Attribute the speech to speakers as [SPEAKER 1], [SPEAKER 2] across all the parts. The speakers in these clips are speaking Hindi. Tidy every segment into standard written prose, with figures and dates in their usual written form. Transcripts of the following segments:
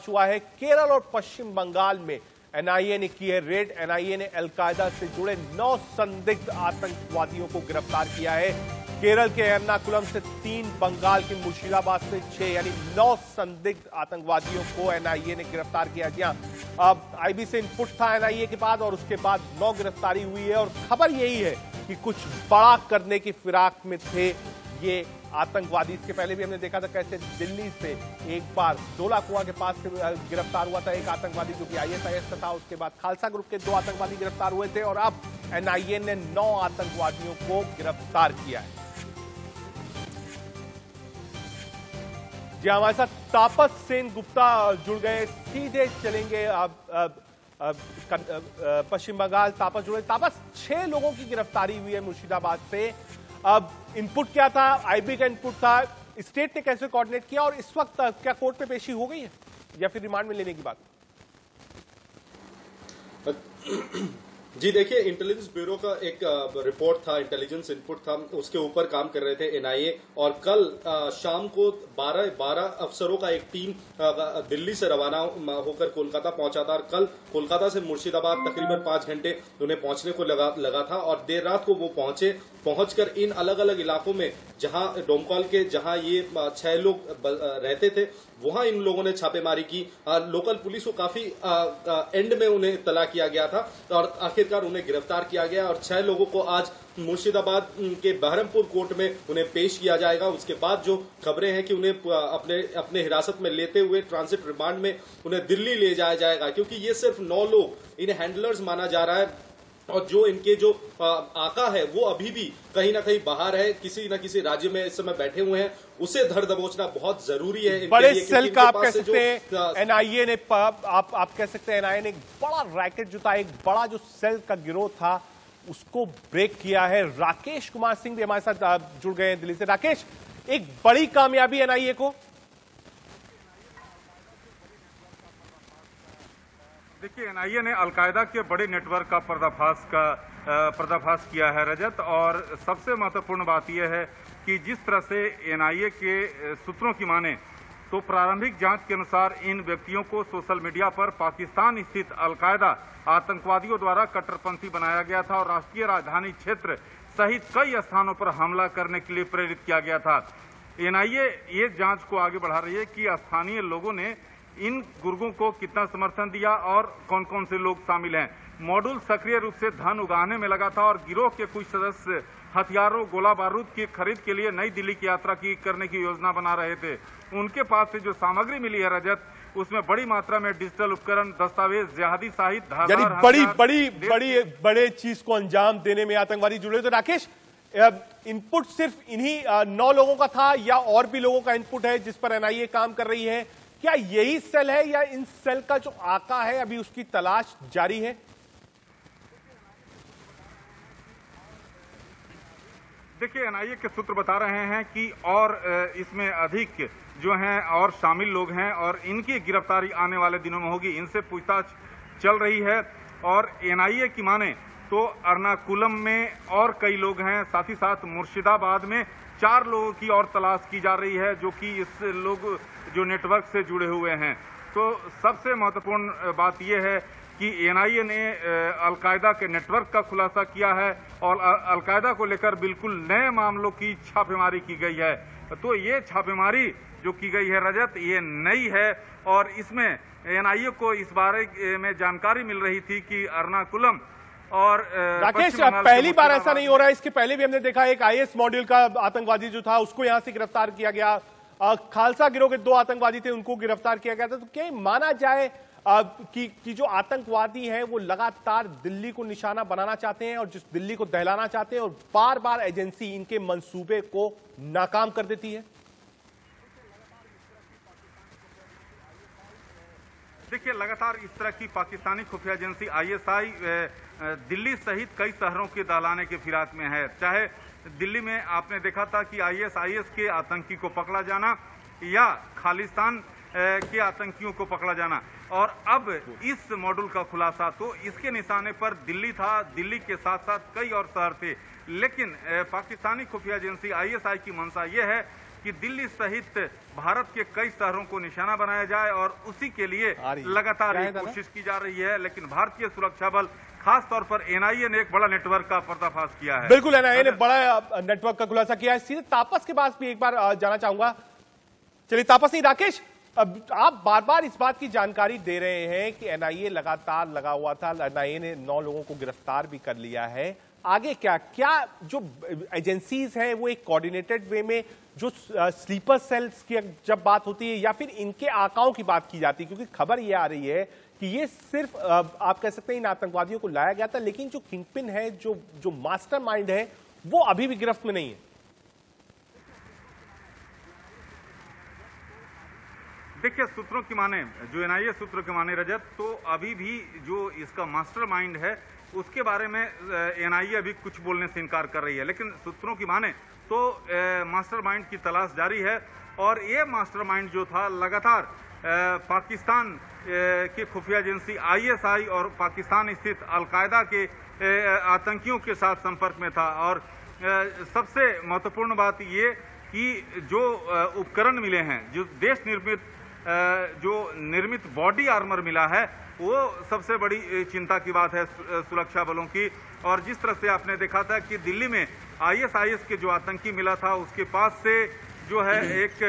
[SPEAKER 1] हुआ है। केरल और पश्चिम बंगाल में एनआईए ने की है रेड। एनआईए ने अलकायदा से जुड़े 9 संदिग्ध आतंकवादियों को गिरफ्तार किया है। केरल के एर्नाकुलम से 3, बंगाल के मुर्शिदाबाद से 6, यानी 9 संदिग्ध आतंकवादियों को एनआईए ने गिरफ्तार किया। जी अब आईबी से इनपुट था एनआईए के बाद और उसके बाद 9 गिरफ्तारी हुई है और खबर यही है कि कुछ बड़ा करने की फिराक में थे ये आतंकवादी। इसके पहले भी हमने देखा था कैसे दिल्ली से एक बार डोला कुआं के पास से गिरफ्तार हुआ था एक आतंकवादी जो कि आईएसआईएस का था। उसके बाद खालसा ग्रुप के 2 आतंकवादी गिरफ्तार हुए थे और अब एनआईए ने 9 आतंकवादियों को गिरफ्तार किया है। जी हमारे साथ तापस सेन गुप्ता जुड़ गए, सीधे चलेंगे अब पश्चिम बंगाल। तापस जुड़े। तापस 6 लोगों की गिरफ्तारी हुई है मुर्शिदाबाद से। अब इनपुट क्या था? आईबी का इनपुट था, स्टेट ने कैसे कोऑर्डिनेट किया और इस वक्त क्या कोर्ट पे पेशी हो गई है या फिर रिमांड में लेने की बात?
[SPEAKER 2] जी देखिए, इंटेलिजेंस ब्यूरो का एक रिपोर्ट था, इंटेलिजेंस इनपुट था, उसके ऊपर काम कर रहे थे एनआईए। और कल शाम को 12 अफसरों का एक टीम दिल्ली से रवाना होकर कोलकाता पहुंचा था और कल कोलकाता से मुर्शिदाबाद तकरीबन 5 घंटे उन्हें पहुंचने को लगा था और देर रात को वो पहुंचकर इन अलग अलग इलाकों में जहां डोमकॉल के जहां ये 6 लोग रहते थे वहां इन लोगों ने छापेमारी की। लोकल पुलिस को काफी एंड में उन्हें इत्तला किया गया था और आखिरकार उन्हें गिरफ्तार किया गया और 6 लोगों को आज मुर्शिदाबाद के बहरमपुर कोर्ट में उन्हें पेश किया जाएगा। उसके बाद जो खबरें हैं कि उन्हें अपने हिरासत में लेते हुए ट्रांजिट रिमांड में उन्हें दिल्ली ले जाया जाएगा, क्योंकि ये सिर्फ 9 लोग इन्हें हैंडलर्स माना जा रहा है और जो इनके जो आका है वो अभी भी कहीं ना कहीं बाहर है, किसी न किसी राज्य में इस समय बैठे हुए हैं। उसे धर दबोचना बहुत जरूरी है।
[SPEAKER 1] बड़े सेल का आप कह सकते हैं एनआईए ने, आप कह सकते हैं एनआईए ने एक बड़ा रैकेट जो था, एक बड़ा जो सेल का गिरोह था उसको ब्रेक किया है। राकेश कुमार सिंह भी हमारे साथ जुड़ गए हैं दिल्ली से। राकेश, एक बड़ी कामयाबी एनआईए को।
[SPEAKER 3] देखिए, एनआईए ने अलकायदा के बड़े नेटवर्क का पर्दाफाश किया है रजत, और सबसे महत्वपूर्ण बात यह है कि जिस तरह से एनआईए के सूत्रों की माने तो प्रारंभिक जांच के अनुसार इन व्यक्तियों को सोशल मीडिया पर पाकिस्तान स्थित अलकायदा आतंकवादियों द्वारा कट्टरपंथी बनाया गया था और राष्ट्रीय राजधानी क्षेत्र सहित कई स्थानों पर हमला करने के लिए प्रेरित किया गया था। एनआईए ये जांच को आगे बढ़ा रही है कि स्थानीय लोगों ने इन गुर्गों को कितना समर्थन दिया और कौन कौन से लोग शामिल हैं। मॉड्यूल सक्रिय रूप से धन उगाहने में लगा था और गिरोह के कुछ सदस्य हथियारों, गोला बारूद की खरीद के लिए नई दिल्ली की यात्रा करने की योजना बना रहे थे। उनके पास से जो सामग्री मिली है रजत, उसमें बड़ी मात्रा में डिजिटल उपकरण, दस्तावेज, जिहादी साहित्य,
[SPEAKER 1] यानी बड़े चीज को अंजाम देने में आतंकवादी जुड़े। तो राकेश, इनपुट सिर्फ इन्हीं 9 लोगों का था या और भी लोगों का इनपुट है जिस पर एनआईए काम कर रही है? क्या यही सेल है या इन सेल का जो आका है अभी उसकी तलाश जारी है?
[SPEAKER 3] देखिए, एनआईए के सूत्र बता रहे हैं कि और इसमें अधिक जो हैं और शामिल लोग हैं और इनकी गिरफ्तारी आने वाले दिनों में होगी। इनसे पूछताछ चल रही है और एनआईए की माने तो एर्नाकुलम में और कई लोग हैं, साथ ही साथ मुर्शिदाबाद में 4 लोगों की और तलाश की जा रही है जो कि इस लोग जो नेटवर्क से जुड़े हुए हैं। तो सबसे महत्वपूर्ण बात यह है कि एनआईए ने अलकायदा के नेटवर्क का खुलासा किया है और अलकायदा को लेकर बिल्कुल नए मामलों की छापेमारी की गई है। तो ये छापेमारी जो की गई है रजत, ये नई है और इसमें एनआईए को इस बारे में जानकारी मिल रही थी कि एर्नाकुलम और
[SPEAKER 1] राकेश, पहली बार ऐसा नहीं हो रहा है। इसके पहले भी हमने देखा एक आईएस मॉड्यूल का आतंकवादी जो था उसको यहां से गिरफ्तार किया गया। खालसा गिरोह के 2 आतंकवादी थे, उनको गिरफ्तार किया गया था। तो क्या माना जाए कि जो आतंकवादी हैं वो लगातार दिल्ली को निशाना बनाना चाहते हैं और जिस दिल्ली को दहलाना चाहते हैं और बार बार एजेंसी इनके मंसूबे को नाकाम कर देती है?
[SPEAKER 3] देखिए, लगातार इस तरह की पाकिस्तानी खुफिया एजेंसी आईएसआई दिल्ली सहित कई शहरों के दहलाने के फिराक में है। चाहे दिल्ली में आपने देखा था कि आईएसआईएस के आतंकी को पकड़ा जाना या खालिस्तान के आतंकियों को पकड़ा जाना, और अब इस मॉड्यूल का खुलासा, तो इसके निशाने पर दिल्ली था। दिल्ली के साथ साथ कई और शहर थे, लेकिन पाकिस्तानी खुफिया एजेंसी आईएसआई की मंशा यह है कि दिल्ली सहित भारत के कई शहरों को निशाना बनाया जाए और उसी के लिए लगातार ये कोशिश की जा रही है। लेकिन भारतीय सुरक्षा बल खास तौर पर एनआईए ने एक बड़ा नेटवर्क का पर्दाफाश किया है।
[SPEAKER 1] बिल्कुल, एनआईए ने बड़ा नेटवर्क का खुलासा किया है। सीधे तापस के पास भी एक बार जाना चाहूंगा। चलिए तापस नहीं, राकेश, अब आप बार बार इस बात की जानकारी दे रहे हैं कि एनआईए लगातार लगा हुआ था, एनआईए ने 9 लोगों को गिरफ्तार भी कर लिया है। आगे क्या क्या जो एजेंसीज हैं वो एक कोऑर्डिनेटेड वे में जो स्लीपर सेल्स की जब बात होती है या फिर इनके आकाओं की बात की जाती है, क्योंकि खबर ये आ रही है कि ये सिर्फ आप कह सकते हैं इन आतंकवादियों को लाया गया था, लेकिन जो किंगपिन है, जो मास्टरमाइंड है, वो अभी भी गिरफ्त में नहीं है।
[SPEAKER 3] देखिए, सूत्रों की माने, जो एनआईए सूत्रों के माने रजत, तो अभी भी जो इसका मास्टरमाइंड है उसके बारे में एनआईए अभी कुछ बोलने से इनकार कर रही है। लेकिन सूत्रों की माने तो मास्टरमाइंड की तलाश जारी है और ये मास्टरमाइंड जो था लगातार पाकिस्तान की खुफिया एजेंसी आईएसआई और पाकिस्तान स्थित अलकायदा के आतंकियों के साथ संपर्क में था। और सबसे महत्वपूर्ण बात ये कि जो उपकरण मिले हैं, जो देश निर्मित बॉडी आर्मर मिला है, वो सबसे बड़ी चिंता की बात है सुरक्षा बलों की। और जिस तरह से आपने देखा था कि दिल्ली में आईएसआईएस के जो आतंकी मिला था उसके पास से जो है एक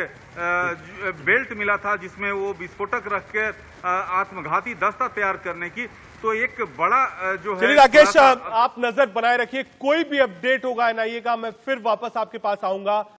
[SPEAKER 3] बेल्ट मिला था जिसमें वो विस्फोटक रख के आत्मघाती दस्ता तैयार करने की, तो एक बड़ा जो है।
[SPEAKER 1] चलिए राकेश, आप नजर बनाए रखिए, कोई भी अपडेट होगा एनआईए का मैं फिर वापस आपके पास आऊंगा।